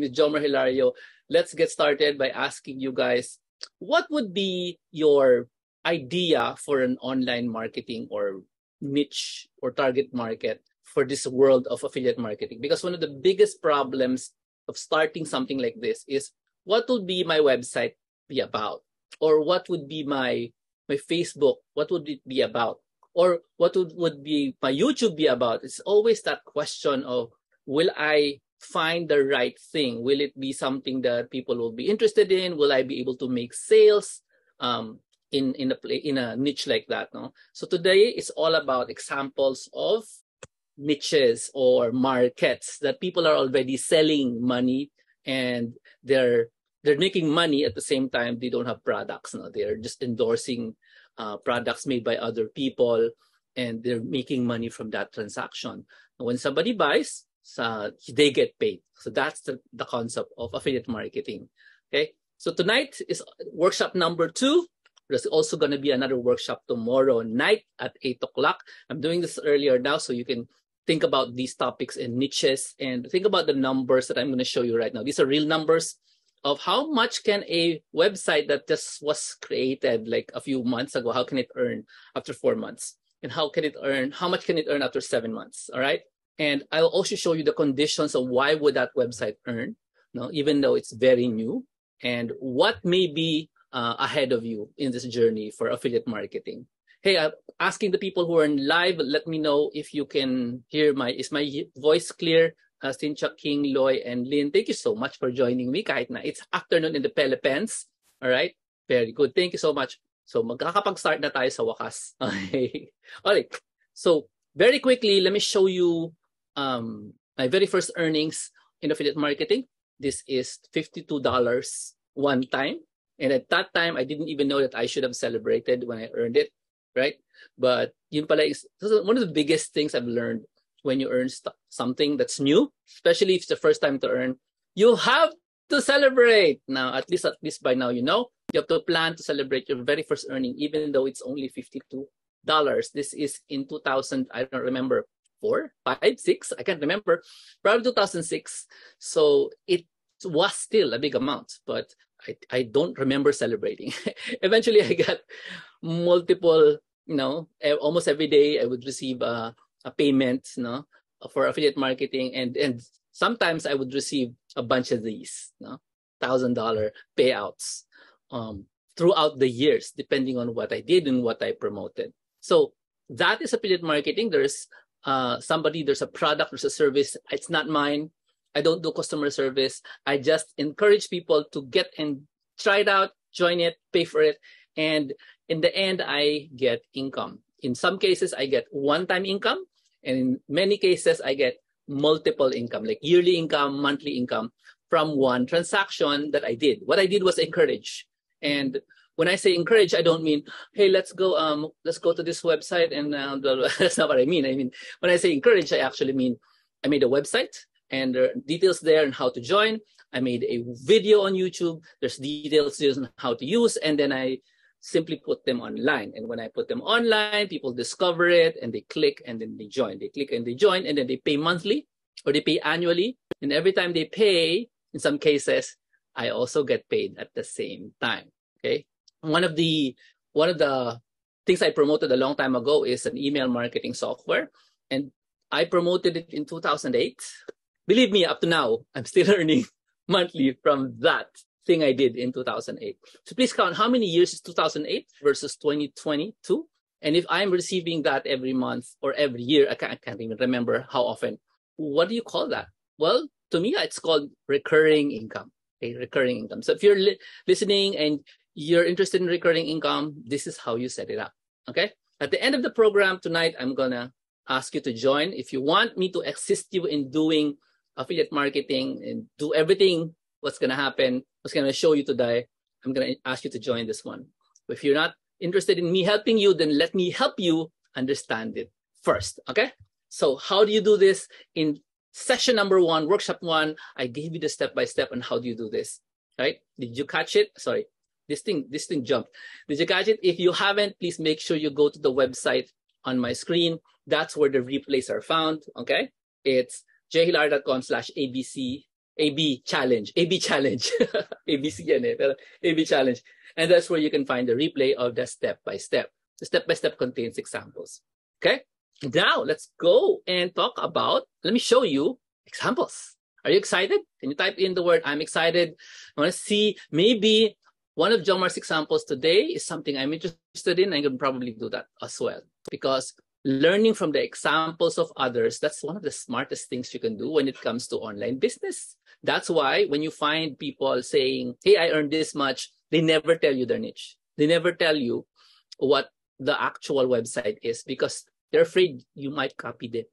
with Jomar Hilario. Let's get started by asking you guys, what would be your idea for an online marketing or niche or target market for this world of affiliate marketing? Because one of the biggest problems of starting something like this is, what would be my website be about? Or what would be my Facebook? What would it be about? Or what would be my YouTube be about? It's always that question of, will I find the right thing? Will it be something that people will be interested in? Will I be able to make sales in a niche like that? No. So today it's all about examples of niches or markets that people are already selling money, and they're making money at the same time. They don't have products. No, they're just endorsing products made by other people, and they're making money from that transaction. When somebody buys, they get paid. So that's the concept of affiliate marketing. Okay. So tonight is workshop number 2. There's also going to be another workshop tomorrow night at 8 o'clock. I'm doing this earlier now so you can think about these topics and niches, and think about the numbers that I'm going to show you right now. These are real numbers of how much can a website that just was created like a few months ago, how can it earn after 4 months? And how much can it earn after 7 months? All right. And I'll also show you the conditions of why would that website earn, even though it's very new, and what may be ahead of you in this journey for affiliate marketing. Hey, I'm asking the people who are in live, let me know if you can hear is my voice clear? Cynthia, King, Loy, and Lynn, thank you so much for joining me kahit na it's afternoon in the Philippines. All right, very good. Thank you so much. So magkakapag-start na tayo sa wakas. Okay. All right. So very quickly, let me show you my very first earnings in affiliate marketing. This is $52 one time. And at that time, I didn't even know that I should have celebrated when I earned it, right? But yun pala is one of the biggest things I've learned. When you earn something that's new, especially if it's the first time to earn, you have to celebrate. Now, at least by now, you have to plan to celebrate your very first earning, even though it's only $52. This is in 2000, I don't remember, 4, 5, 6, I can't remember, probably 2006. So it was still a big amount, but I don't remember celebrating. Eventually, I got multiple, almost every day I would receive a payment, for affiliate marketing, and sometimes I would receive a bunch of these, $1,000 payouts throughout the years, depending on what I did and what I promoted. So that is affiliate marketing. There's there's a product, there's a service. It's not mine. I don't do customer service. I just encourage people to get and try it out, join it, pay for it, and in the end, I get income. In some cases, I get one-time income. And in many cases, I get multiple income, like yearly income, monthly income from one transaction that I did. What I did was encourage. And when I say encourage, I don't mean, hey, let's go to this website. And that's not what I mean. I mean, when I say encourage, I actually mean I made a website and there are details there on how to join. I made a video on YouTube. There's details on how to use. And then I simply put them online. And when I put them online, people discover it and they click and then they join. They click and they join, and then they pay monthly or they pay annually. And every time they pay, in some cases, I also get paid at the same time. Okay. One of the things I promoted a long time ago is an email marketing software. And I promoted it in 2008. Believe me, up to now, I'm still earning monthly from that thing I did in 2008. So please count how many years is 2008 versus 2022. And if I'm receiving that every month or every year, I can't even remember how often. What do you call that? Well, to me, it's called recurring income. Okay, recurring income. So if you're listening and you're interested in recurring income, this is how you set it up. Okay. At the end of the program tonight, I'm gonna ask you to join. If you want me to assist you in doing affiliate marketing and do everything, what's going to happen, what's going to show you today, I'm going to ask you to join this one. But if you're not interested in me helping you, then let me help you understand it first, okay? So how do you do this? In session number 1, workshop 1, I gave you the step-by-step on how do you do this, right? Did you catch it? Sorry, this thing jumped. Did you catch it? If you haven't, please make sure you go to the website on my screen. That's where the replays are found, okay? It's jhilar.com/abc AB challenge, AB challenge, ABC yan eh, pero AB challenge. And that's where you can find the replay of the step-by-step. The step-by-step contains examples. Okay? Now, let's go and talk about, let me show you examples. Are you excited? Can you type in the word, I'm excited? I want to see maybe one of Jomar's examples today is something I'm interested in. I can probably do that as well. Because learning from the examples of others, that's one of the smartest things you can do when it comes to online business. That's why when you find people saying, hey, I earned this much, they never tell you their niche. They never tell you what the actual website is because they're afraid you might copy them.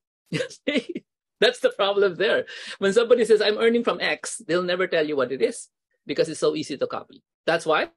That's the problem there. When somebody says, I'm earning from X, they'll never tell you what it is because it's so easy to copy. That's why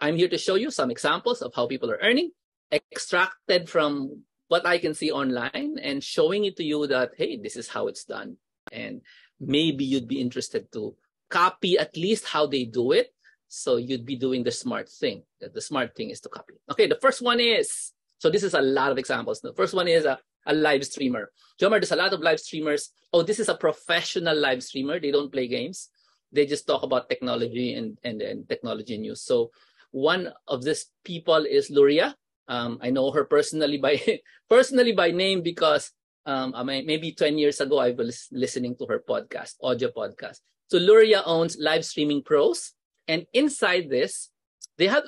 I'm here to show you some examples of how people are earning, extracted from what I can see online and showing it to you that, hey, this is how it's done. And maybe you'd be interested to copy at least how they do it. So you'd be doing the smart thing. The smart thing is to copy. Okay, the first one is, so this is a lot of examples. The first one is a live streamer. Jomar, there's a lot of live streamers. Oh, this is a professional live streamer. They don't play games. They just talk about technology and technology news. So one of these people is Luria. I know her personally by name because maybe 10 years ago I was listening to her podcast, audio podcast. So Luria owns Live Streaming Pros, and inside this, they have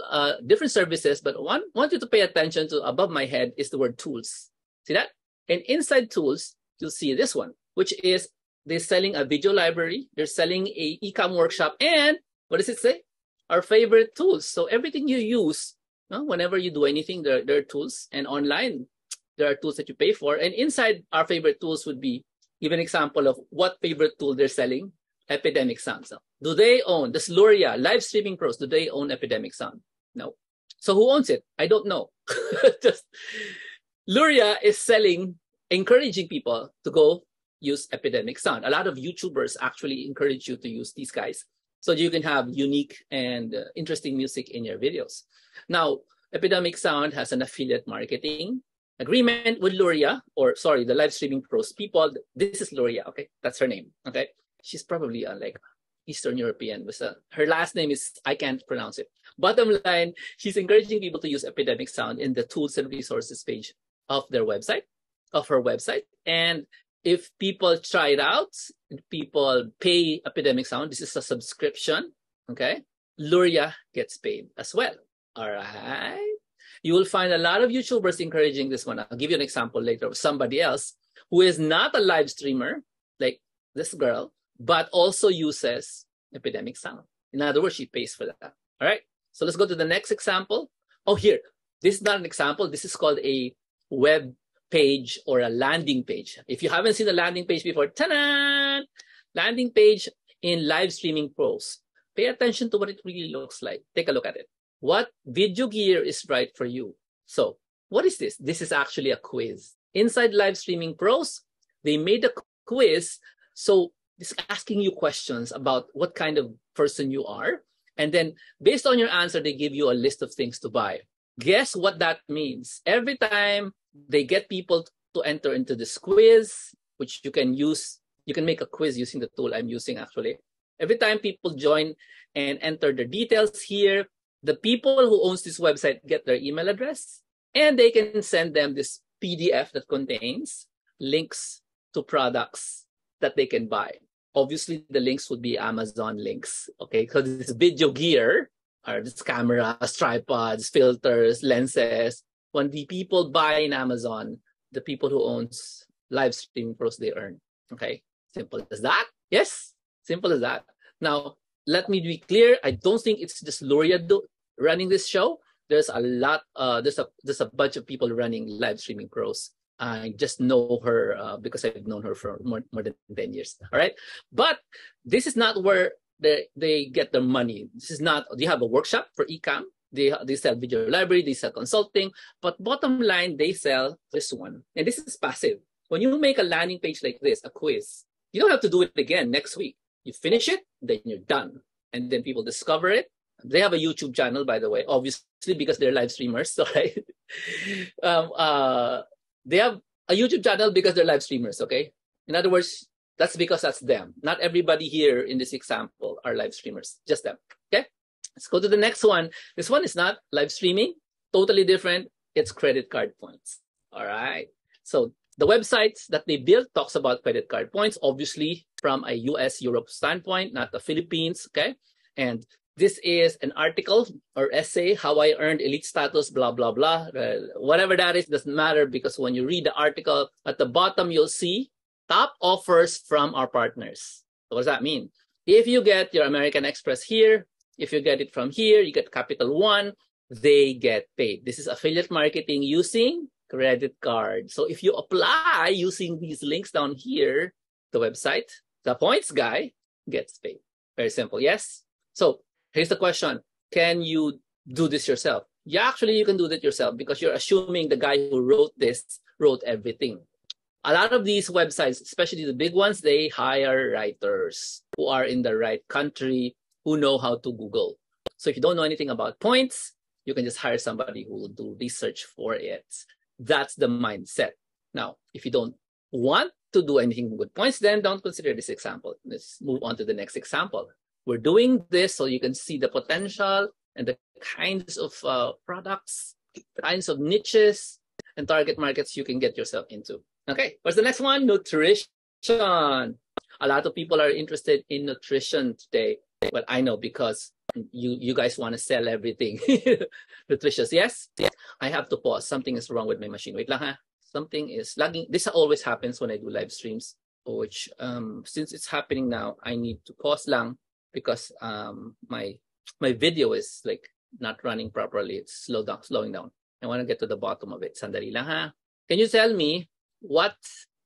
different services. But one I want you to pay attention to above my head is the word tools. See that? And inside tools, you'll see this one, which is they're selling a video library, they're selling a e-com workshop, and what does it say? Our favorite tools. So everything you use, whenever you do anything, there are tools. And online, there are tools that you pay for. And inside our favorite tools would be, give an example of what favorite tool they're selling, Epidemic Sound. So do they own, this Luria, Live Streaming Pros, do they own Epidemic Sound? No. So who owns it? I don't know. Just Luria is selling, encouraging people to go use Epidemic Sound. A lot of YouTubers actually encourage you to use these guys so you can have unique and interesting music in your videos. Now, Epidemic Sound has an affiliate marketing agreement with Luria, the Live Streaming Pros people. This is Luria, okay? That's her name, okay? She's probably like Eastern European. Her last name is, I can't pronounce it. Bottom line, she's encouraging people to use Epidemic Sound in the tools and resources page of their website, of her website. And if people try it out, people pay Epidemic Sound, this is a subscription, okay? Luria gets paid as well, all right? You will find a lot of YouTubers encouraging this one. I'll give you an example later of somebody else who is not a live streamer, like this girl, but also uses Epidemic Sound. In other words, she pays for that, all right? So let's go to the next example. Oh, here, this is not an example. This is called a web page or a landing page. If you haven't seen the landing page before, ta-da! Landing page in Live Streaming Pros. Pay attention to what it really looks like. Take a look at it. What video gear is right for you? So what is this? This is actually a quiz. Inside Live Streaming Pros, they made a quiz. So it's asking you questions about what kind of person you are. And then based on your answer, they give you a list of things to buy. Guess what that means? Every time they get people to enter into this quiz, which you can use, you can make a quiz using the tool I'm using actually. Every time people join and enter their details here, the people who owns this website get their email address and they can send them this PDF that contains links to products that they can buy. Obviously, the links would be Amazon links, okay? Because this video gear, or this cameras, tripods, filters, lenses, when the people buy in Amazon, the people who owns Live Streaming Pros, they earn, okay? Simple as that. Yes, simple as that. Now, let me be clear. I don't think it's just Luria running this show. There's a lot, there's a bunch of people running Live Streaming Pros. I just know her because I've known her for more than 10 years. All right. But this is not where they get their money. This is not, they have a workshop for e-com. They sell video library, they sell consulting, but bottom line, they sell this one. And this is passive. When you make a landing page like this, a quiz, you don't have to do it again next week. You finish it, then you're done. And then people discover it. They have a YouTube channel, by the way, obviously because they're live streamers, so right? They have a YouTube channel because they're live streamers, okay? In other words, That's because that's them. Not everybody here in this example are live streamers, just them. Okay, let's go to the next one. This one is not live streaming, totally different. It's credit card points. All right. So the websites that they built talks about credit card points, obviously from a US, Europe standpoint, not the Philippines. Okay. And this is an article or essay, how I earned elite status, blah, blah, blah. Whatever that is, doesn't matter, because when you read the article, at the bottom, you'll see top offers from our partners. So what does that mean? If you get your American Express here, if you get it from here, you get Capital One, they get paid. This is affiliate marketing using credit card. So if you apply using these links down here, the website, the points guy gets paid. Very simple, yes? So here's the question. Can you do this yourself? Yeah, actually, you can do that yourself because you're assuming the guy who wrote this wrote everything. A lot of these websites, especially the big ones, they hire writers who are in the right country, who know how to Google. So if you don't know anything about points, you can just hire somebody who will do research for it. That's the mindset. Now, if you don't want to do anything with points, then don't consider this example. Let's move on to the next example. We're doing this so you can see the potential and the kinds of products, kinds of niches and target markets you can get yourself into. Okay, what's the next one? Nutrition. A lot of people are interested in nutrition today. Well, I know because you guys want to sell everything. Nutritious, yes? I have to pause. Something is wrong with my machine. Wait lang ha. Something is lagging. This always happens when I do live streams, which since it's happening now, I need to pause lang because my video is like not running properly. It's slowing down. I want to get to the bottom of it. Sandali lang ha. Can you tell me what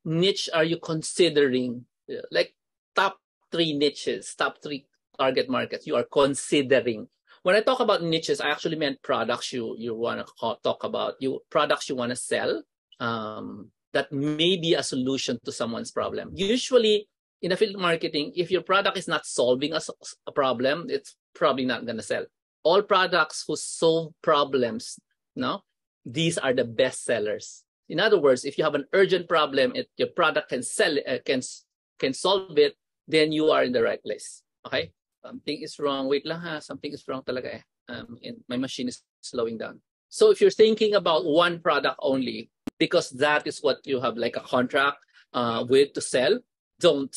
niche are you considering? Like top 3 niches, top 3 target markets you are considering. When I talk about niches, I actually meant products you want to talk about, products you want to sell that may be a solution to someone's problem. Usually in affiliate marketing, if your product is not solving a problem, it's probably not going to sell. All products who solve problems, no, these are the best sellers. In other words, if you have an urgent problem, your product can sell can solve it, then you are in the right place. Okay. Something is wrong. Wait lang ha. Something is wrong talaga eh. My machine is slowing down. So if you're thinking about one product only, because that is what you have like a contract with to sell, don't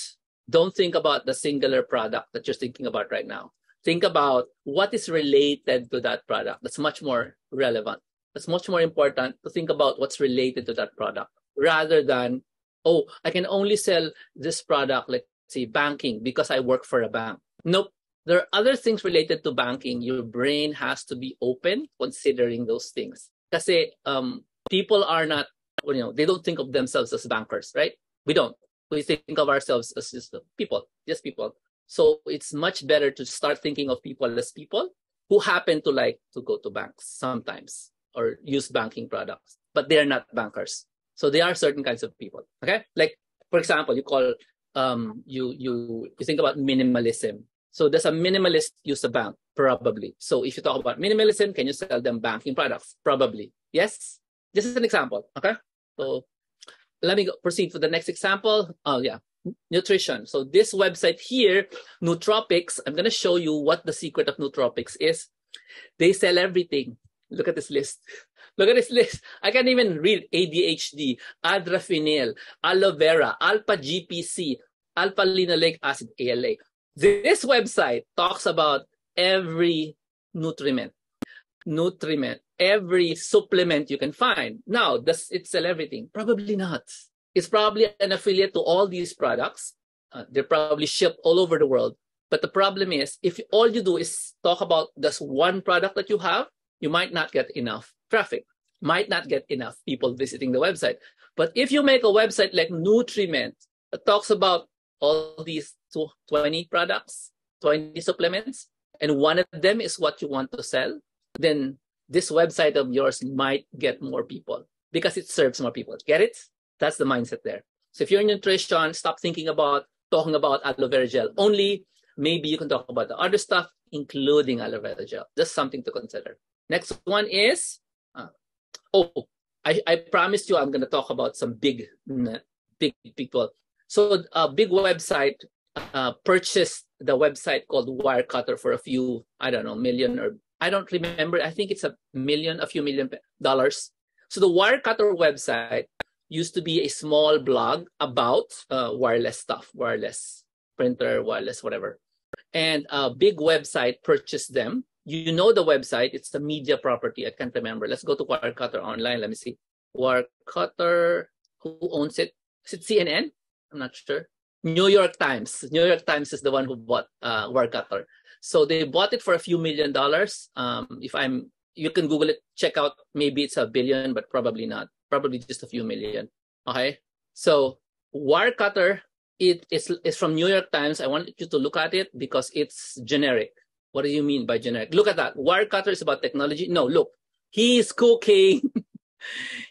think about the singular product that you're thinking about right now. Think about what is related to that product. That's much more relevant. It's much more important to think about what's related to that product rather than, oh, I can only sell this product, let's say banking, because I work for a bank. Nope. There are other things related to banking. Your brain has to be open considering those things. Kasi people are not, they don't think of themselves as bankers, right? We don't. We think of ourselves as just people. So it's much better to start thinking of people as people who happen to like to go to banks sometimes or use banking products, but they are not bankers. So there are certain kinds of people. Okay, like for example, you call you think about minimalism. So does a minimalist use a bank? Probably. So if you talk about minimalism, can you sell them banking products? Probably. Yes. This is an example. Okay. So let me proceed to the next example. Oh yeah, nutrition. So this website here, Nootropics. I'm gonna show you what the secret of Nootropics is. They sell everything. Look at this list. Look at this list. I can't even read ADHD, adrafinil, aloe vera, alpha GPC, alpha linoleic acid, ALA. This website talks about every nutriment, every supplement you can find. Now, does it sell everything? Probably not. It's probably an affiliate to all these products. They're probably shipped all over the world. But the problem is, if all you do is talk about this one product that you have, you might not get enough traffic, might not get enough people visiting the website. But if you make a website like Nutriment that talks about all these 20 products, 20 supplements, and one of them is what you want to sell, then this website of yours might get more people because it serves more people. Get it? That's the mindset there. So if you're in nutrition, stop thinking about talking about aloe vera gel only. Maybe you can talk about the other stuff, including aloe vera gel. Just something to consider. Next one is, I promised you I'm going to talk about some big people. So a big website purchased the website called Wirecutter for a few, I don't know, million, or I don't remember. I think it's a few million dollars. So the Wirecutter website used to be a small blog about wireless stuff, wireless printer, wireless whatever. And a big website purchased them. You know the website, it's the media property. I can't remember. Let's go to Wirecutter online. Let me see. Wirecutter, who owns it? Is it CNN? I'm not sure. New York Times. New York Times is the one who bought Wirecutter. So they bought it for a few $1 million. You can Google it, check out. Maybe it's $1 billion, but probably not. Probably just a few million. Okay. So Wirecutter, it's from New York Times. I want you to look at it because it's generic. What do you mean by generic? Look at that. Wirecutter is about technology. No, look, he's cooking.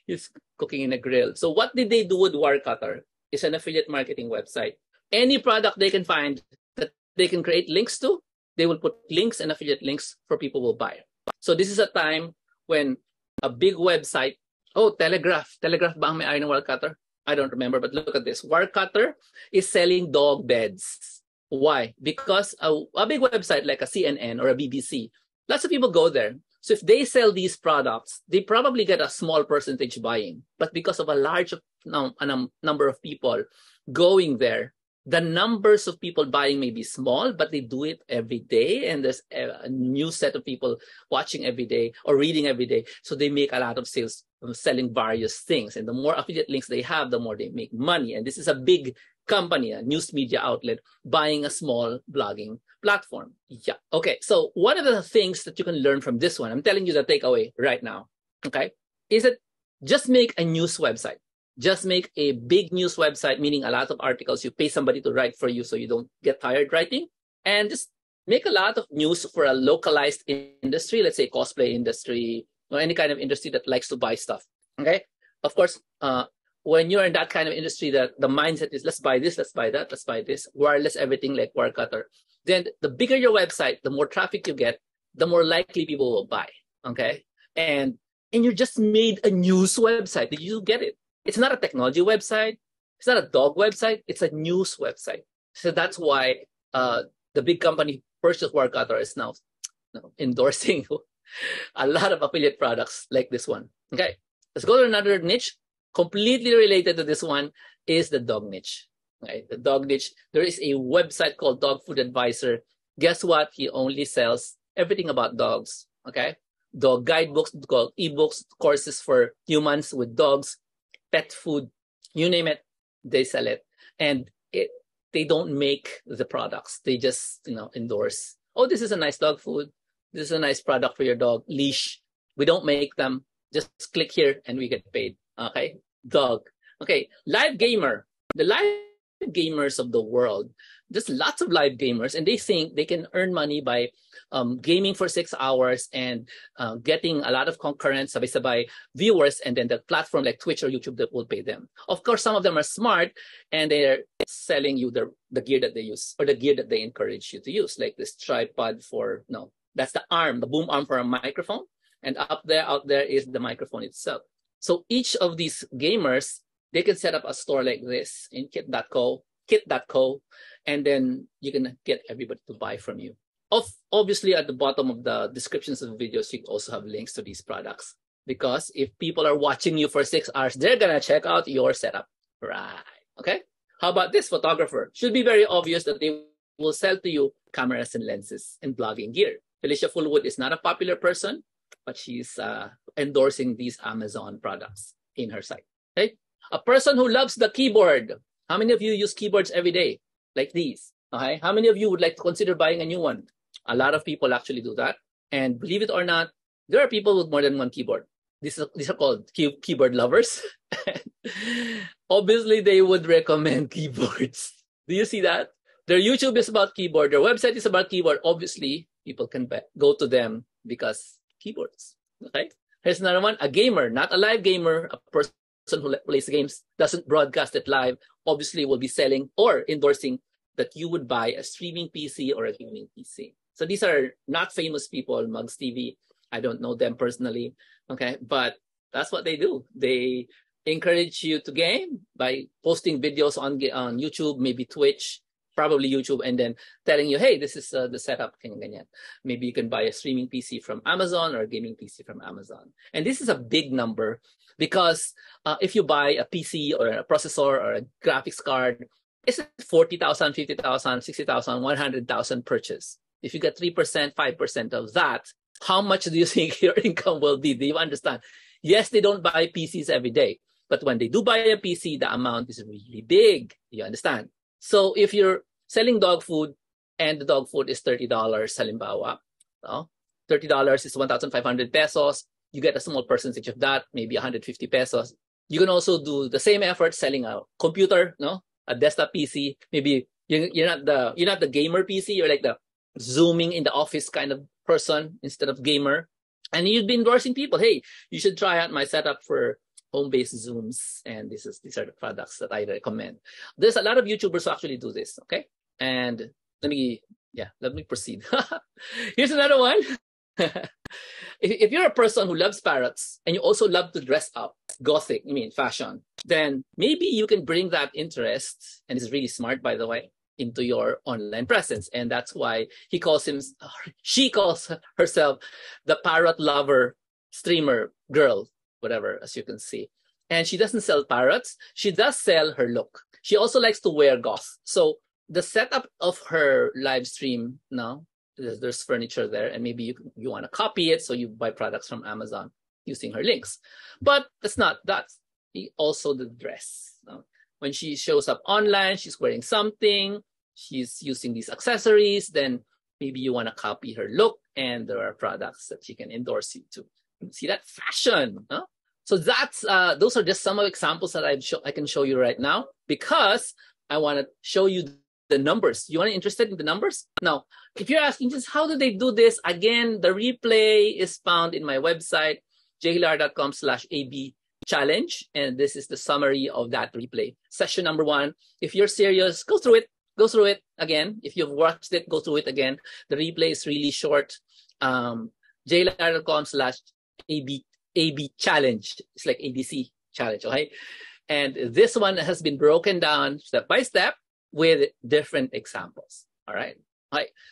He's cooking in a grill. So what did they do with Wirecutter? It's an affiliate marketing website. Any product they can find that they can create links to, they will put links and affiliate links for people will buy. So this is a time when a big website, Telegraph ba ang may-ari ng Wirecutter? I don't remember, but look at this. Wirecutter is selling dog beds. Why? Because a big website like a CNN or a BBC, lots of people go there. So if they sell these products, they probably get a small percentage buying. But because of a large number of people going there, the numbers of people buying may be small, but they do it every day. And there's a new set of people watching every day or reading every day. So they make a lot of sales from selling various things. And the more affiliate links they have, the more they make money. And this is a big company, a news media outlet, buying a small blogging platform. Yeah. Okay. So one of the things that you can learn from this one, I'm telling you the takeaway right now, okay, is that just make a news website. Just make a big news website, meaning a lot of articles. You pay somebody to write for you so you don't get tired writing. And just make a lot of news for a localized industry, let's say cosplay industry, or any kind of industry that likes to buy stuff. Okay. Of course, when you're in that kind of industry, that the mindset is let's buy this, let's buy that, let's buy this, wireless everything like Wirecutter. Then the bigger your website, the more traffic you get, the more likely people will buy. Okay. And you just made a news website. Did you get it? It's not a technology website. It's not a dog website. It's a news website. So that's why the big company purchased Wirecutter is now endorsing a lot of affiliate products like this one. Okay, let's go to another niche. Completely related to this one is the dog niche. Right? The dog niche. There is a website called Dog Food Advisor. Guess what? He only sells everything about dogs. Okay, dog guidebooks, ebooks, courses for humans with dogs, pet food, you name it, they sell it. And they don't make the products. They just, endorse. Oh, this is a nice dog food. This is a nice product for your dog. Leash. We don't make them. Just click here and we get paid. Okay. Dog. Okay. Live gamer. The live gamers of the world. There's lots of live gamers and they think they can earn money by gaming for 6 hours and getting a lot of concurrent sabay-sabay viewers, and then the platform like Twitch or YouTube that will pay them. Of course, some of them are smart and they're selling you the gear that they use or the gear that they encourage you to use, like this tripod that's the arm, the boom arm for a microphone. And out there is the microphone itself. So each of these gamers, they can set up a store like this in kit.co, and then you can get everybody to buy from you. Obviously, at the bottom of the descriptions of the videos, you also have links to these products. Because if people are watching you for 6 hours, they're going to check out your setup. Right. Okay? How about this photographer? Should be very obvious that they will sell to you cameras and lenses and blogging gear. Felicia Fullwood is not a popular person, but she's endorsing these Amazon products in her site. Okay? A person who loves the keyboard. How many of you use keyboards every day? Like these. Okay? How many of you would like to consider buying a new one? A lot of people actually do that. And believe it or not, there are people with more than one keyboard. These are called keyboard lovers. Obviously, they would recommend keyboards. Do you see that? Their YouTube is about keyboard. Their website is about keyboard. Obviously, people can go to them because keyboards. Okay? Here's another one. A gamer, not a live gamer, a person who plays games, doesn't broadcast it live, obviously will be selling or endorsing that you would buy a streaming PC or a gaming PC. So these are not famous people, Mugs TV. I don't know them personally, okay? But that's what they do. They encourage you to game by posting videos on YouTube, maybe Twitch, probably YouTube, and then telling you, hey, this is the setup. Maybe you can buy a streaming PC from Amazon or a gaming PC from Amazon. And this is a big number because if you buy a PC or a processor or a graphics card, it's 40,000, 50,000, 60,000, 100,000 purchase. If you get 3%, 5% of that, how much do you think your income will be? Do you understand? Yes, they don't buy PCs every day, but when they do buy a PC, the amount is really big. You understand? So if you're selling dog food and the dog food is $30, halimbawa, no? $30 is 1,500 pesos. You get a small percentage of that, maybe 150 pesos. You can also do the same effort selling a computer, no? A desktop PC. Maybe you're not the gamer PC. You're like the zooming in the office kind of person instead of gamer. And you'd be endorsing people. Hey, you should try out my setup for home-based Zooms. And these are the products that I recommend. There's a lot of YouTubers who actually do this. Okay. And let me proceed. Here's another one. If you're a person who loves parrots and you also love to dress up, gothic, fashion, then maybe you can bring that interest, and it's really smart, by the way, into your online presence. And that's why she calls herself the parrot lover streamer girl, whatever, as you can see. And she doesn't sell parrots. She does sell her look. She also likes to wear goth. So the setup of her live stream now, there's furniture there, and maybe you want to copy it, so you buy products from Amazon using her links. But that's also the dress. When she shows up online, she's wearing something, she's using these accessories, then maybe you want to copy her look, and there are products that she can endorse you to. See that? Fashion. Huh? So those are just some of the examples that I can show you right now, because I want to show you the numbers. You want interested in the numbers? Now, if you're asking just how do they do this, again, the replay is found in my website, jhilar.com/AB challenge. And this is the summary of that replay. Session number 1. If you're serious, go through it. Go through it again. If you've watched it, go through it again. The replay is really short. jhilar.com/AB challenge. It's like ABC challenge, okay? And this one has been broken down step by step with different examples. All right.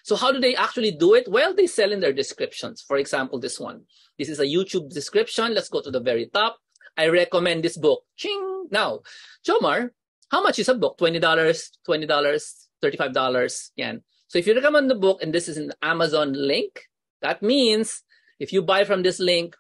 So how do they actually do it? Well, they sell in their descriptions. For example, this one. This is a YouTube description. Let's go to the very top. I recommend this book. Ching! Now, Jomar, how much is a book? $20, $20, $35. Yan. So if you recommend the book and this is an Amazon link, that means if you buy from this link,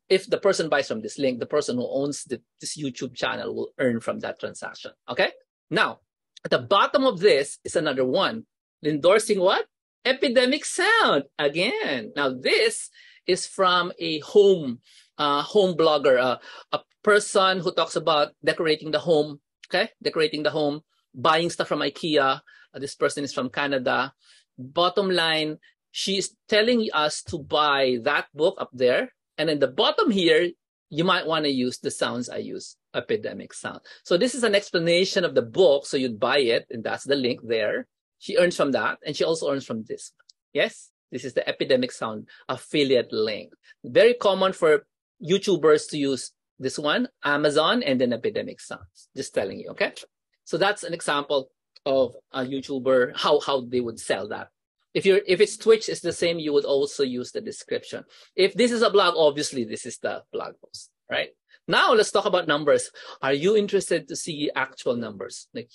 if the person buys from this link, the person who owns this YouTube channel will earn from that transaction. Okay? Now, at the bottom of this is another one. Endorsing what? Epidemic Sound. Again. Now, this is from a home blogger, a person who talks about decorating the home, okay? Decorating the home, buying stuff from IKEA. This person is from Canada. Bottom line, she's telling us to buy that book up there. And in the bottom here, you might want to use the sounds I use, Epidemic Sound. So this is an explanation of the book. So you'd buy it, and that's the link there. She earns from that, and she also earns from this. Yes, this is the Epidemic Sound affiliate link. Very common for YouTubers to use this one, Amazon, and then Epidemic Sounds. Just telling you, okay? So that's an example of a YouTuber, how they would sell that. If it's Twitch, it's the same. You would also use the description. If this is a blog, obviously this is the blog post, right? Now let's talk about numbers. Are you interested to see actual numbers? Like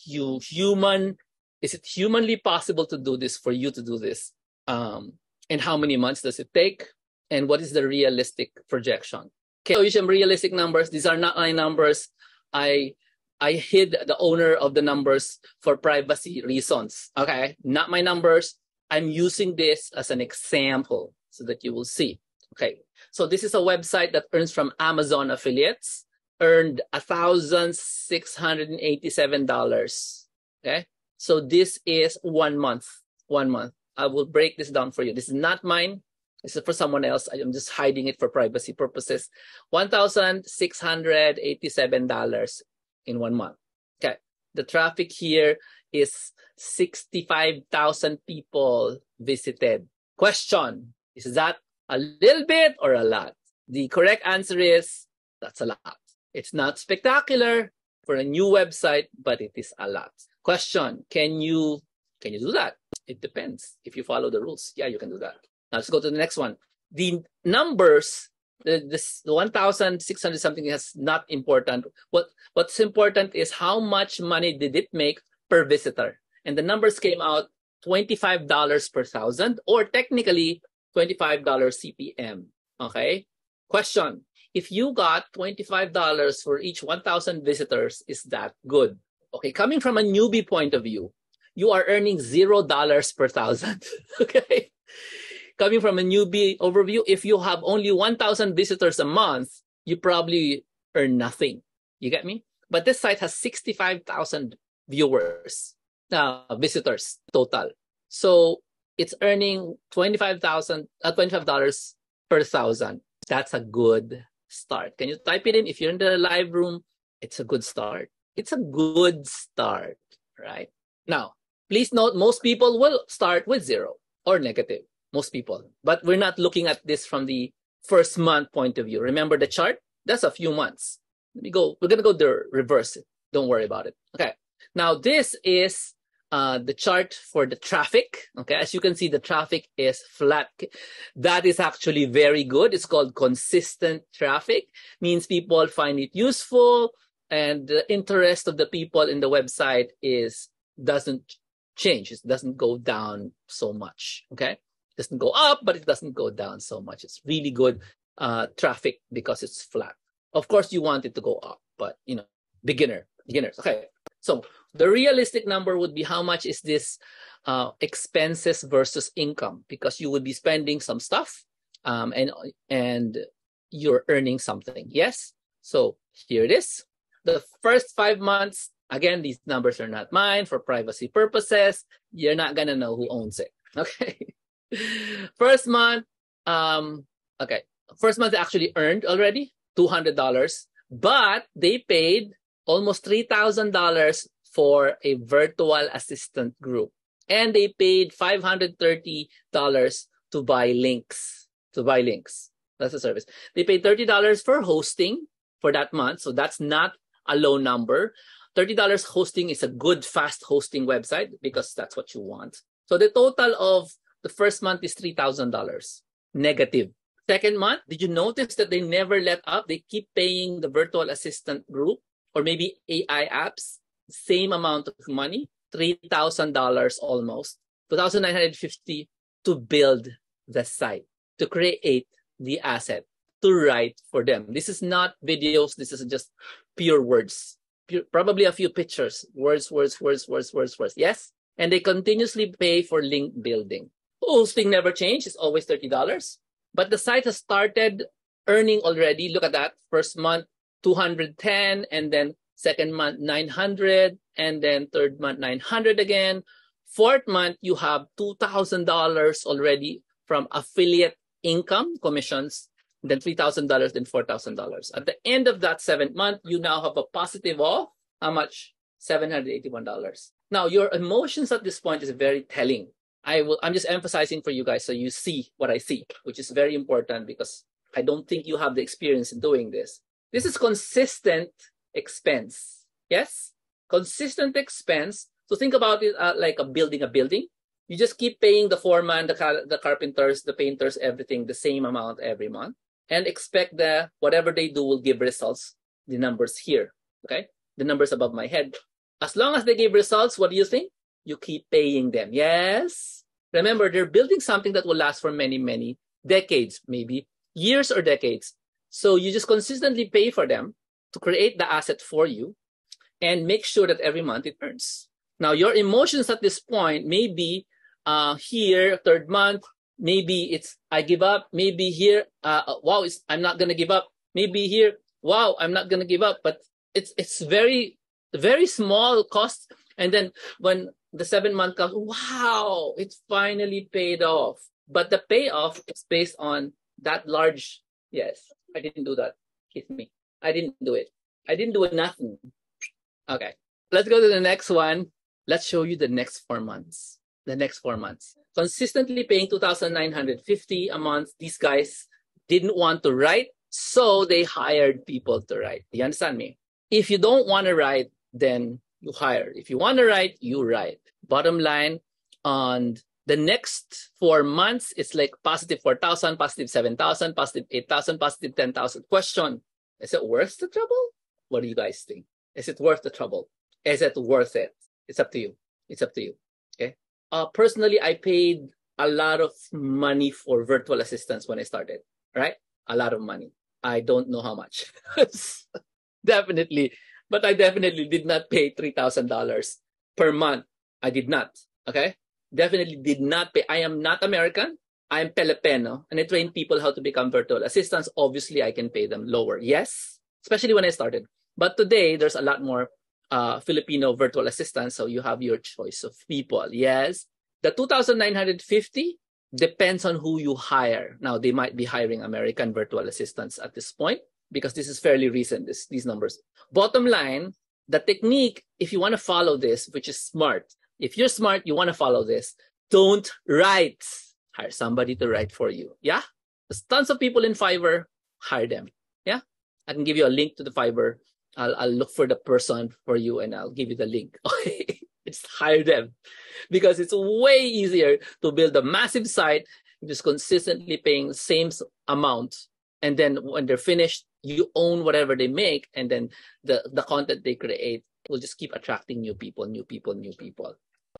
is it humanly possible to do this, for you to do this? And how many months does it take? And what is the realistic projection? Okay, so you some realistic numbers. These are not my numbers. I hid the owner of the numbers for privacy reasons. Okay, not my numbers. I'm using this as an example so that you will see. Okay, so this is a website that earns from Amazon affiliates, earned $1,687. Okay, so this is 1 month. 1 month. I will break this down for you. This is not mine. This is for someone else. I'm just hiding it for privacy purposes. $1,687 in 1 month. Okay, the traffic here is 65,000 people visited. Question, is that a little bit or a lot? The correct answer is that's a lot. It's not spectacular for a new website, but it is a lot. Question, can you do that? It depends. If you follow the rules, yeah, you can do that. Now let's go to the next one. The numbers, the 1,600 something is not important. What's important is how much money did it make per visitor. And the numbers came out $25 per thousand, or technically $25 CPM. Okay? Question, if you got $25 for each 1,000 visitors, is that good? Okay, coming from a newbie point of view, you are earning $0 per thousand. Okay? Coming from a newbie overview, if you have only 1,000 visitors a month, you probably earn nothing. You get me? But this site has 65,000 viewers, visitors total. So it's earning $25 per thousand. That's a good start. Can you type it in? If you're in the live room, it's a good start. It's a good start, right? Now, please note, most people will start with 0 or negative. Most people. But we're not looking at this from the first month point of view. Remember the chart? That's a few months. We're going to go the reverse. Don't worry about it. Okay. Now, this is the chart for the traffic. Okay. As you can see, the traffic is flat. That is actually very good. It's called consistent traffic. Means people find it useful, and the interest of the people in the website doesn't change. It doesn't go down so much. Okay. It doesn't go up, but it doesn't go down so much. It's really good traffic because it's flat. Of course, you want it to go up, but beginners. Okay. So the realistic number would be how much is this expenses versus income, because you would be spending some stuff and you're earning something. Yes. So here it is. The first 5 months, again, these numbers are not mine for privacy purposes. You're not going to know who owns it. Okay. First month, first month they actually earned already $200, but they paid almost $3,000 for a virtual assistant group, and they paid $530 to buy links. That's the service. They paid $30 for hosting for that month, so that's not a low number. $30 hosting is a good, fast hosting website because that's what you want. So the total of the first month is $3,000 negative. Second month, did you notice that they never let up? They keep paying the virtual assistant group or maybe AI apps, same amount of money, $3,000 almost, $2,950 to build the site, to create the asset, to write for them. This is not videos. This is just pure words, probably a few pictures, words. Yes? And they continuously pay for link building. Hosting never changed. It's always $30. But the site has started earning already. Look at that. First month, $210, and then second month, $900, and then third month, $900 again. Fourth month, you have $2,000 already from affiliate income, commissions, then $3,000, then $4,000. At the end of that 7th month, you now have a positive of how much? $781. Now, your emotions at this point is very telling. I'm just emphasizing for you guys so you see what I see, which is very important because I don't think you have the experience in doing this. This is consistent expense. Yes? Consistent expense. So think about it like building a building. You just keep paying the foreman, the carpenters, the painters, everything the same amount every month, and expect that whatever they do will give results. The numbers here, okay? The numbers above my head. As long as they give results, what do you think? You keep paying them. Yes? Remember, they're building something that will last for many, many decades, maybe years or decades. So you just consistently pay for them to create the asset for you and make sure that every month it earns. Now, your emotions at this point may be here, third month, maybe it's I give up. Maybe here, wow, I'm not going to give up. Maybe here, wow, I'm not going to give up. But it's very, very small cost. And then when the 7th month comes, wow, it's finally paid off. But the payoff is based on that large, yes, I didn't do that. Kiss me. I didn't do it. I didn't do nothing. Okay, let's go to the next one. Let's show you the next 4 months. The next 4 months. Consistently paying $2,950 a month. These guys didn't want to write. So they hired people to write. You understand me? If you don't want to write, then you hire. If you want to write, you write. Bottom line, on the next 4 months, it's like positive 4,000, positive 7,000, positive 8,000, positive 10,000. Question, is it worth the trouble? What do you guys think? Is it worth the trouble? Is it worth it? It's up to you. It's up to you. Okay. Personally, I paid a lot of money for virtual assistants when I started, right? A lot of money. I don't know how much. Definitely. But I definitely did not pay $3,000 per month. I did not. Okay. Definitely did not pay. I am not American. I am Filipino. And I train people how to become virtual assistants. Obviously, I can pay them lower. Yes. Especially when I started. But today, there's a lot more Filipino virtual assistants. So you have your choice of people. Yes. The 2,950 depends on who you hire. Now, they might be hiring American virtual assistants at this point because this is fairly recent, these numbers. Bottom line, the technique, if you want to follow this, which is smart, if you're smart, you want to follow this, don't write. Hire somebody to write for you. Yeah? There's tons of people in Fiverr. Hire them. Yeah? I can give you a link to the Fiverr. I'll look for the person for you and I'll give you the link. Okay? Just hire them because it's way easier to build a massive site just consistently paying the same amount. And then when they're finished, you own whatever they make. And then the content they create will just keep attracting new people.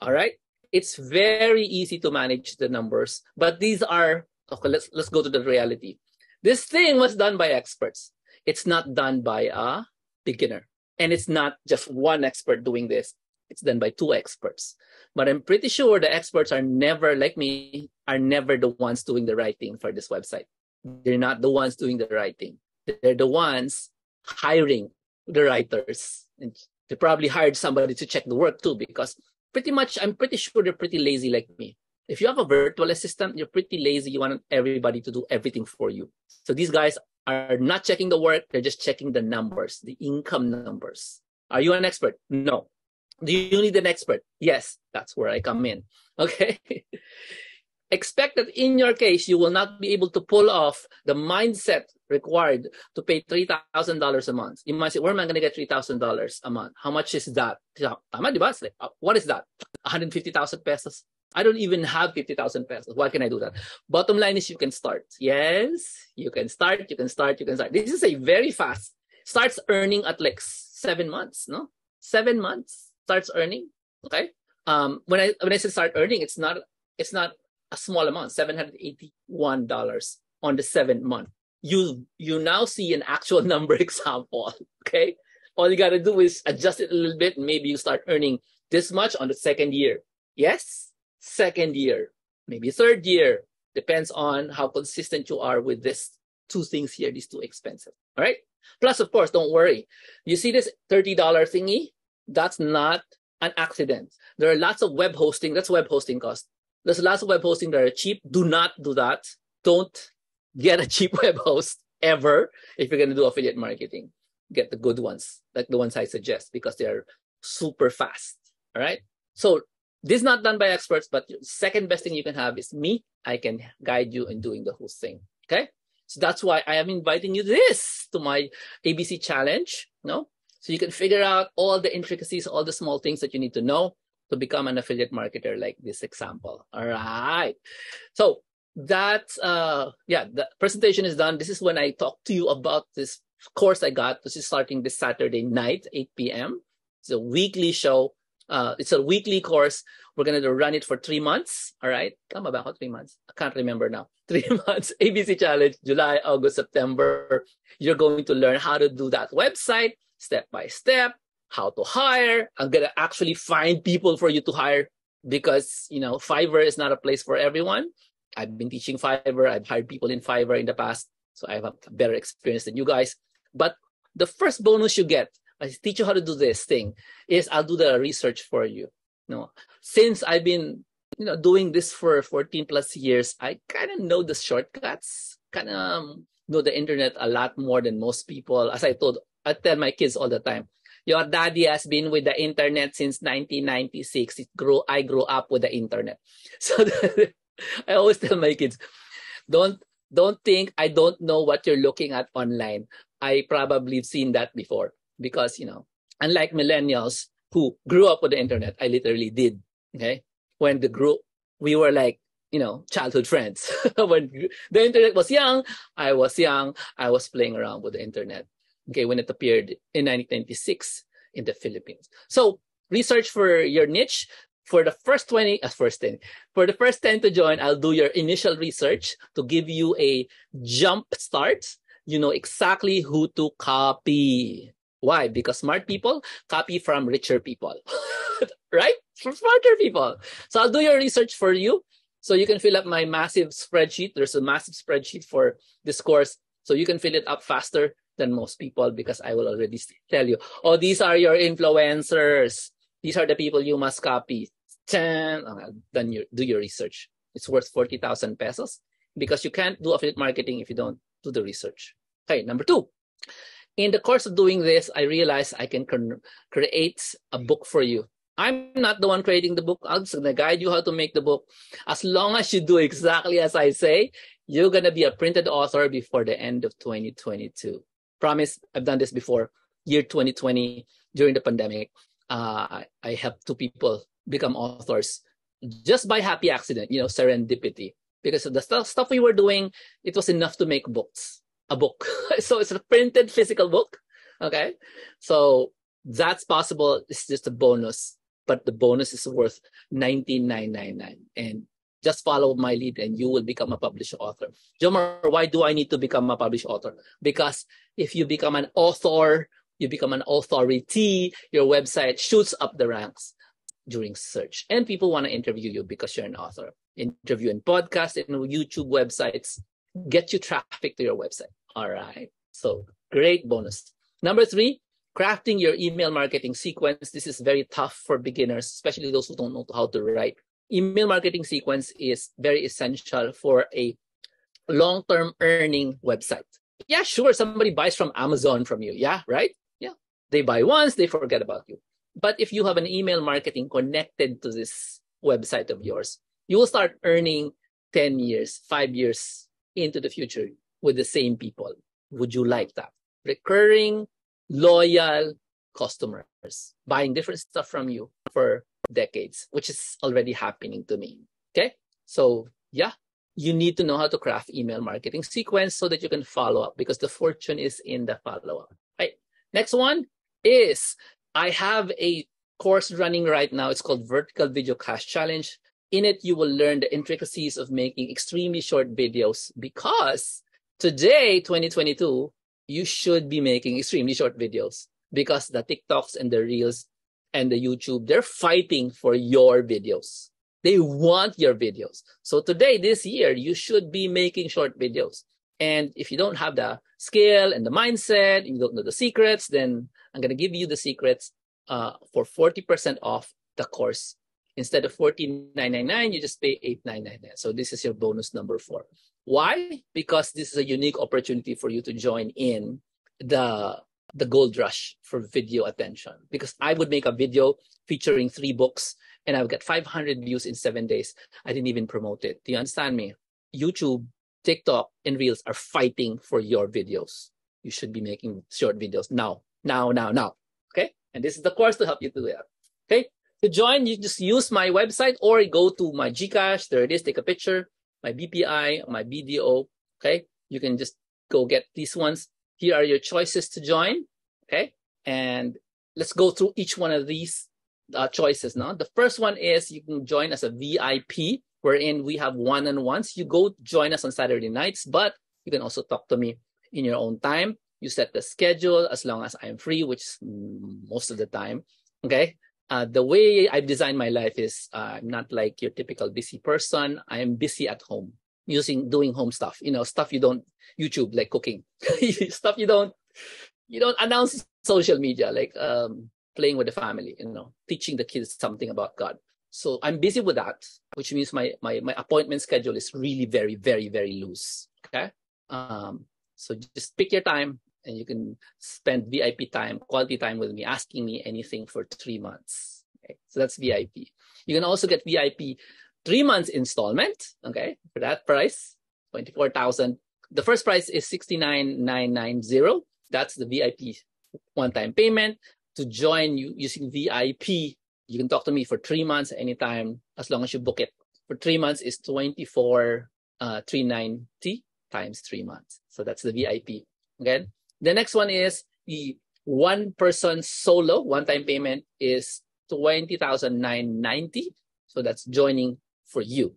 All right. It's very easy to manage the numbers, but these are, okay, let's go to the reality. This thing was done by experts. It's not done by a beginner. And it's not just one expert doing this. It's done by 2 experts. But I'm pretty sure the experts are never, like me, are never the ones doing the writing for this website. They're not the ones doing the writing. They're the ones hiring the writers. And they probably hired somebody to check the work too, because I'm pretty sure they're pretty lazy like me. If you have a virtual assistant, you're pretty lazy. You want everybody to do everything for you. So these guys are not checking the work. They're just checking the numbers, the income numbers. Are you an expert? No. Do you need an expert? Yes, that's where I come in. Okay. Expect that in your case, you will not be able to pull off the mindset required to pay $3,000 a month. You might say, where am I going to get $3,000 a month? How much is that? What is that? 150,000 pesos? I don't even have 50,000 pesos. Why can I do that? Bottom line is you can start. Yes, you can start. This is a very fast. Starts earning at like 7 months, no? 7 months. Starts earning, okay? When I say start earning, it's not a small amount, $781 on the 7th month. You now see an actual number example, okay? All you gotta do is adjust it a little bit, and maybe you start earning this much on the 2nd year. Yes, 2nd year, maybe 3rd year. Depends on how consistent you are with these 2 things here, these 2 expenses. All right. Plus, of course, don't worry. You see this $30 thingy? That's not an accident. There are lots of web hosting. That's web hosting cost. There's lots of web hosting that are cheap. Do not do that. Don't get a cheap web host ever if you're going to do affiliate marketing. Get the good ones, like the ones I suggest, because they're super fast. All right. So this is not done by experts, but the second best thing you can have is me. I can guide you in doing the whole thing. Okay. So that's why I am inviting you to my ABC challenge. No. So you can figure out all the intricacies, all the small things that you need to know to become an affiliate marketer like this example. All right. So that's, the presentation is done. This is when I talk to you about this course I got. This is starting this Saturday night, 8 p.m. It's a weekly show. It's a weekly course. We're going to run it for 3 months. All right. Come about 3 months. I can't remember now. 3 months, ABC challenge, July, August, September. You're going to learn how to do that website step by step, how to hire. I'm going to actually find people for you to hire because, Fiverr is not a place for everyone. I've been teaching Fiverr. I've hired people in Fiverr in the past. So I have a better experience than you guys. But the first bonus you get, I teach you how to do this thing, is I'll do the research for you. Since I've been doing this for 14 plus years, I kind of know the shortcuts, kind of know the internet a lot more than most people. As I tell my kids all the time, your daddy has been with the internet since 1996. I grew up with the internet. So I always tell my kids, don't Don't think I don't know what you're looking at online. I probably have seen that before because, unlike millennials who grew up with the internet, I literally did. Okay. When the group, we were like, childhood friends. When the internet was young, I was young. I was playing around with the internet. Okay. When it appeared in 1996 in the Philippines. So research for your niche. For the first 10 to join, I'll do your initial research to give you a jump start. You know exactly who to copy. Why? Because smart people copy from richer people, right? From smarter people. So I'll do your research for you. So you can fill up my massive spreadsheet. There's a massive spreadsheet for this course. So you can fill it up faster than most people because I will already tell you, oh, these are your influencers. These are the people you must copy. Then do your research. It's worth 40,000 pesos because you can't do affiliate marketing if you don't do the research. Okay, number 2. In the course of doing this, I realized I can create a book for you. I'm not the one creating the book. I'm just going to guide you how to make the book. As long as you do exactly as I say, you're going to be a printed author before the end of 2022. Promise, I've done this before. Year 2020, during the pandemic, I helped 2 people become authors just by happy accident, serendipity. Because of the stuff we were doing, it was enough to make a book. So it's a printed physical book. Okay. So that's possible. It's just a bonus, but the bonus is worth 19,999. And just follow my lead and you will become a published author. Jomar, why do I need to become a published author? Because if you become an author, you become an authority, your website shoots up the ranks during search. And people want to interview you because you're an author. Interview in podcasts and YouTube websites get you traffic to your website. All right. So great bonus. Number 3, crafting your email marketing sequence. This is very tough for beginners, especially those who don't know how to write. Email marketing sequence is very essential for a long-term earning website. Yeah, sure. Somebody buys from Amazon from you. Yeah, right? Yeah. They buy once, they forget about you. But if you have an email marketing connected to this website of yours, you will start earning 10 years, 5 years into the future with the same people. Would you like that? Recurring, loyal customers buying different stuff from you for decades, which is already happening to me. Okay? So yeah, you need to know how to craft email marketing sequence so that you can follow up because the fortune is in the follow-up. Right. Next one is I have a course running right now. It's called Vertical Video Cash Challenge. In it, you will learn the intricacies of making extremely short videos because today, 2022, you should be making extremely short videos because the TikToks and the Reels and the YouTube, they're fighting for your videos. They want your videos. So today, this year, you should be making short videos. And if you don't have the skill and the mindset, you don't know the secrets, then I'm going to give you the secrets for 40% off the course. Instead of $14,999, you just pay $8,999. So this is your bonus number 4. Why? Because this is a unique opportunity for you to join in the gold rush for video attention. Because I would make a video featuring 3 books and I would get 500 views in 7 days. I didn't even promote it. Do you understand me? YouTube, TikTok, and Reels are fighting for your videos. You should be making short videos now. Okay? And this is the course to help you do that. Okay? To join, you just use my website or go to my GCash. There it is. Take a picture. My BPI, my BDO. Okay? You can just go get these ones. Here are your choices to join. Okay? And let's go through each one of these choices now. The first one is you can join as a VIP, wherein we have one-on-ones. You go join us on Saturday nights, but you can also talk to me in your own time. You set the schedule as long as I'm free, which is most of the time. Okay? The way I've designed my life is I'm not like your typical busy person. I am busy at home doing home stuff, stuff you don't YouTube, like cooking, stuff you don't announce social media, like playing with the family, teaching the kids something about God. So I'm busy with that, which means my appointment schedule is really very, very, very loose. Okay. So just pick your time and you can spend VIP time, quality time with me, asking me anything for 3 months. Okay. So that's VIP. You can also get VIP 3 months installment. Okay. For that price. 24,000. The first price is 69,990. That's the VIP one-time payment. To join you using VIP, you can talk to me for 3 months anytime, as long as you book it. For 3 months is 24,390 times 3 months. So that's the VIP. Okay. The next one is the one-person solo one-time payment is 20,990. So that's joining for you.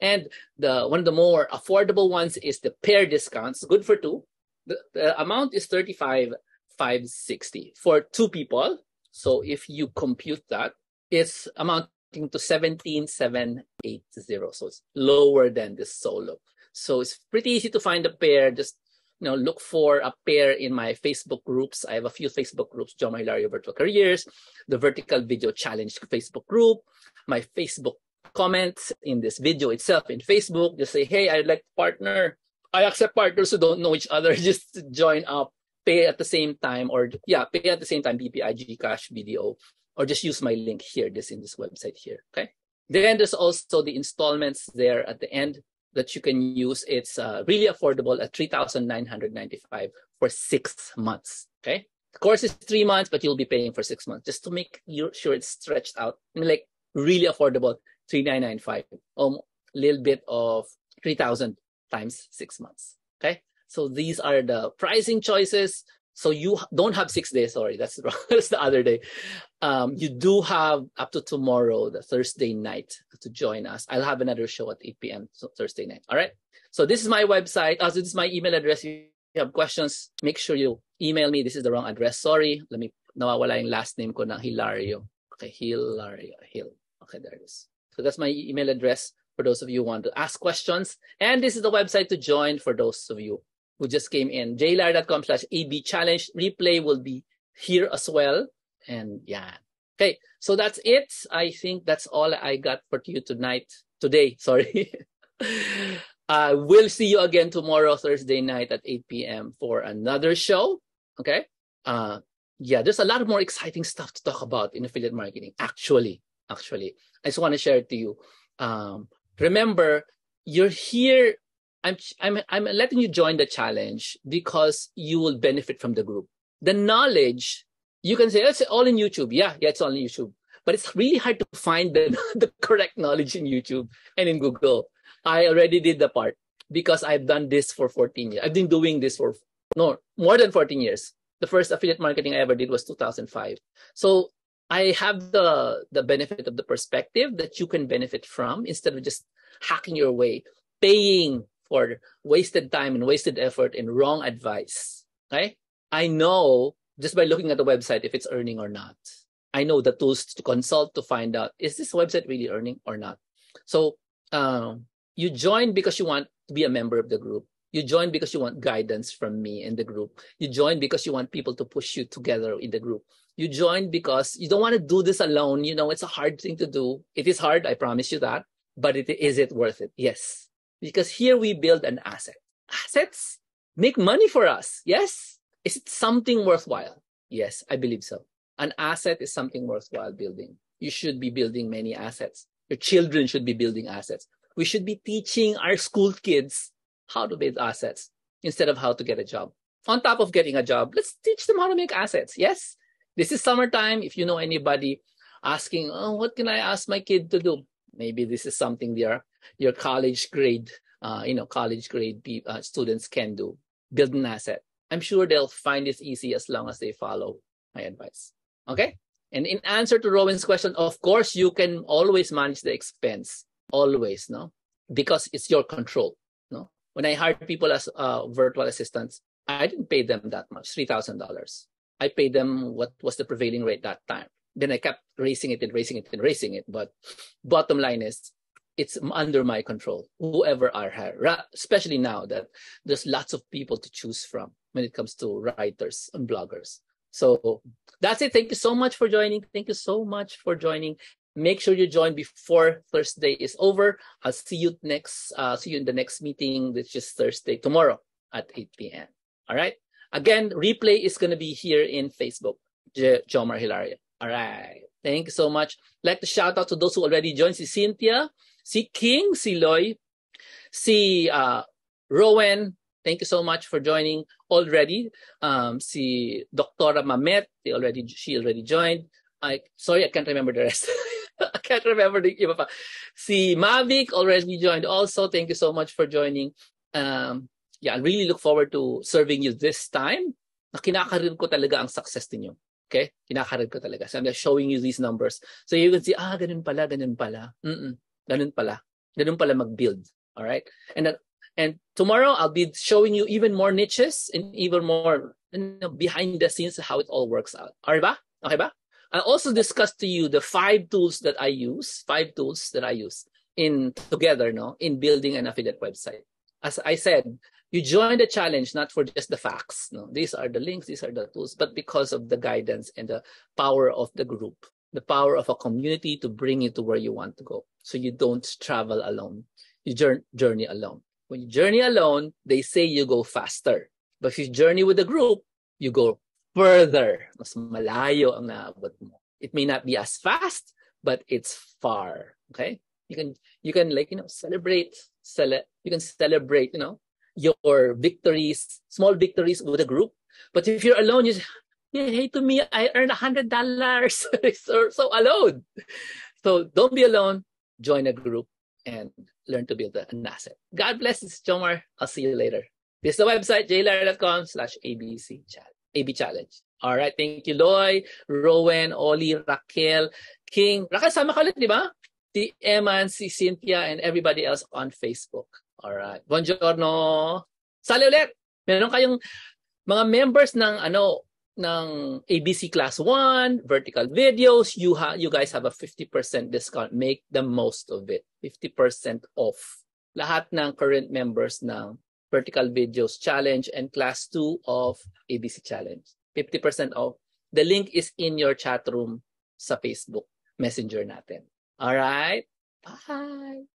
And one of the more affordable ones is the pair discounts, good for two. The amount is 35,560 for 2 people. So if you compute that, it's amounting to 17,780. So it's lower than the solo. So it's pretty easy to find a pair. Just look for a pair in my Facebook groups. I have a few Facebook groups: Jomar Hilario Virtual Careers, the Vertical Video Challenge Facebook group, my Facebook comments in this video itself in Facebook. Just say, hey, I'd like to partner. I accept partners who don't know each other. Just join up, pay at the same time, pay at the same time, BPI, Gcash, BDO, or just use my link here, in this website here. Okay. Then there's also the installments there at the end that you can use. It's really affordable at 3,995 for 6 months. Okay. The course is 3 months, but you'll be paying for 6 months just to make sure it's stretched out. Like really affordable, 3,995, a little bit of 3,000 times 6 months. Okay. So these are the pricing choices. So you don't have 6 days. Sorry, that's the other day. You do have up to tomorrow, the Thursday night, to join us. I'll have another show at 8 p.m. So Thursday night. All right. So this is my website. This is my email address. If you have questions, make sure you email me. This is the wrong address. Sorry. Nawawala yung last name ko na Hilario. Okay, Hilario. Okay, there it is. So that's my email address for those of you who want to ask questions. And this is the website to join for those of you who just came in. jhilario.com/AB challenge. Replay will be here as well. And yeah. Okay, so that's it. I think that's all I got for you today. Sorry. We'll see you again tomorrow, Thursday night at 8 p.m. for another show. Okay. There's a lot more exciting stuff to talk about in affiliate marketing. Actually, I just want to share it to you. Remember, you're here. I'm letting you join the challenge because you will benefit from the group. The knowledge, you can say, it's all in YouTube. Yeah, it's all in YouTube. But it's really hard to find the correct knowledge in YouTube and in Google. I already did the part because I've done this for 14 years. I've been doing this for more than 14 years. The first affiliate marketing I ever did was 2005. So I have the benefit of the perspective that you can benefit from instead of just hacking your way, paying for wasted time and wasted effort and wrong advice. Okay? I know just by looking at the website if it's earning or not. I know the tools to consult to find out, is this website really earning or not? So you join because you want to be a member of the group. You join because you want guidance from me in the group. You join because you want people to push you together in the group. You join because you don't want to do this alone. It's a hard thing to do. It is hard, I promise you that. But is it worth it? Yes. Because here we build an asset. Assets make money for us. Yes. Is it something worthwhile? Yes, I believe so. An asset is something worthwhile building. You should be building many assets. Your children should be building assets. We should be teaching our school kids how to build assets instead of how to get a job. On top of getting a job, let's teach them how to make assets. Yes. This is summertime. If you know anybody asking, what can I ask my kid to do? Maybe this is something your college grade, students can do. Build an asset. I'm sure they'll find this easy as long as they follow my advice. Okay? And in answer to Rowan's question, of course, you can always manage the expense. Always, no? Because it's your control, no? When I hired people as virtual assistants, I didn't pay them that much, $3,000. I paid them what was the prevailing rate that time. Then I kept raising it. But bottom line is, it's under my control, whoever I hire, especially now that there's lots of people to choose from when it comes to writers and bloggers. So that's it. Thank you so much for joining. Make sure you join before Thursday is over. I'll see you in the next meeting, which is Thursday, tomorrow at 8 p.m. All right. Again, replay is going to be here in Facebook, Jomar Hilario. All right. Thank you so much. I'd like to shout out to those who already joined. Si Cynthia, si King, si Loy, Si Rowan, thank you so much for joining already. Si Dr. Mamet, she already joined. Sorry, I can't remember the rest. I can't remember the iba pa. Si Mavic already joined also. Thank you so much for joining. Yeah, I really look forward to serving you this time. Kinakarir ko talaga ang success niyo. Okay? Kinakarir ko talaga. So I'm just showing you these numbers. So you can see, ganun pala, ganun pala. Ganun pala. Ganun pala mag-build. All right? And tomorrow I'll be showing you even more niches and even more behind the scenes how it all works out. All right ba? Okay ba? I also discussed to you the 5 tools that I use in together, in building an affiliate website. As I said, you join the challenge not for just the facts. No, these are the links, these are the tools, but because of the guidance and the power of the group, the power of a community to bring you to where you want to go. So you don't travel alone. You journey alone. When you journey alone, they say you go faster. But if you journey with a group, you go further. Mas malayo ang naabot mo. It may not be as fast, but it's far. Okay? You can celebrate. You can celebrate, your victories, small victories with a group. But if you're alone, you say, hey, to me, I earned $100. so alone. So don't be alone. Join a group and learn to build an asset. God bless. This is Jomar. I'll see you later. This is the website, jlar.com/AB Challenge. All right. Thank you, Loy, Rowan, Oli, Raquel, King. Raquel, sama ka ulit, di ba? Si Eman, si Cynthia, and everybody else on Facebook. All right. Buongiorno. Sali ulit. Meron kayong mga members ng ABC Class 1, vertical videos. You guys have a 50% discount. Make the most of it. 50% off. Lahat ng current members ng Vertical Videos Challenge and Class 2 of ABC Challenge. 50% off. The link is in your chat room sa Facebook Messenger natin. All right? Bye!